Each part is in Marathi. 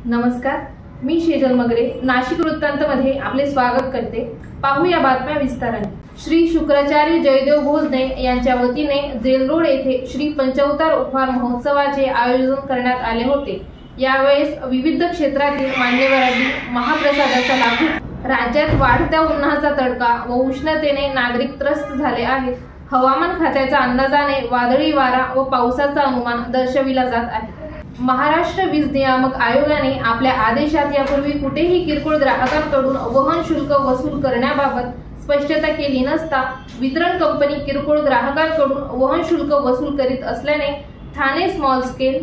नमस्कार, मी शेजल मगरे नाशिक वृत्तांतमध्ये आपले स्वागत करते। पाहूया बातम्या विस्ताराने। श्री शुक्राचार्य जयदेव भोसले यांच्या वतीने जेल रोड येथे श्री पंचअवतार उपहार महोत्सवाचे आयोजन करण्यात आले होते। यावेळेस विविध क्षेत्रातील मान्यवरांनी महाप्रसादाचा लाभ घेतला। राज्यात वाढत्या उन्हाचा तडका व उष्णतेने नागरिक त्रस्त झाले आहेत। हवामान खात्याच्या अंदाजाने वादळी वारा व पावसाचा अनुमान दर्शविला जात आहे। महाराष्ट्र वीज नियामक आयोगाने आपल्या आदेशात यापूर्वी कुठेही किरकोळ ग्राहकांकडून वहन शुल्क वसूल करण्याबाबत स्पष्टता केली नसता वितरण कंपनी किरकोळ ग्राहकांकडून वहन शुल्क वसूल करीत असल्याने Thane small scale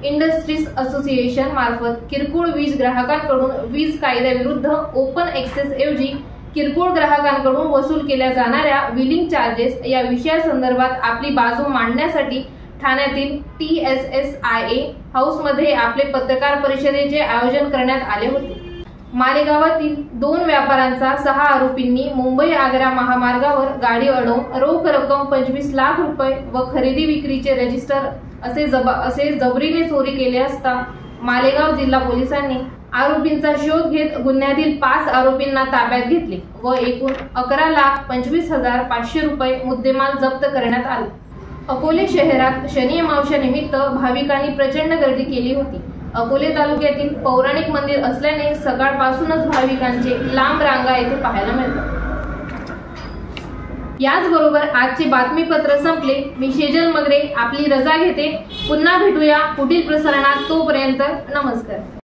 industries association मार्फत किरकोळ वीज ग्राहकांकडून वीज कायद्याविरुद्ध ओपन एक्सेस ऐवजी किरकोळ ग्राहकांकडून वसूल केल्या जाणाऱ्या बिलिंग चार्जेस या विषयासंदर्भात आपली बाजू मांडण्यासाठी ठाण्यातील TSSIA हाऊसमध्ये आपले पत्रकार परिषदेचे आयोजन करण्यात आले होते। मालेगावातील 2 व्यापाऱ्यांचा 6 आरोपींनी मुंबई आग्रा महामार्गावर गाडी अडवून रोख रक्कम 25 लाख रुपये व खरेदी विक्रीचे रजिस्टर असे जबरीने चोरी केले असता मालेगाव जिल्हा पोलिसांनी आरोपींचा शोध घेत गुन्ह्यातील 5 आरोपींना ताब्यात घेतले व एकूण 11,25,500 रुपये मुद्देमाल जप्त करण्यात आला। अकोले शहरात शनी अमावस्या निमित्त भाविकांनी प्रचंड गर्दी केली होती। अकोले तालुक्यातील पौराणिक मंदिर असल्याने सकाळपासूनच भाविकांचे लांब रांगा येथे पाहायला मिळतात। याचबरोबर आजचे बातमीपत्र संपले। मी शेजल मगरे आपली रजा घेते। पुन्हा भेटूया पुढील प्रसारणात। तोपर्यंत नमस्कार।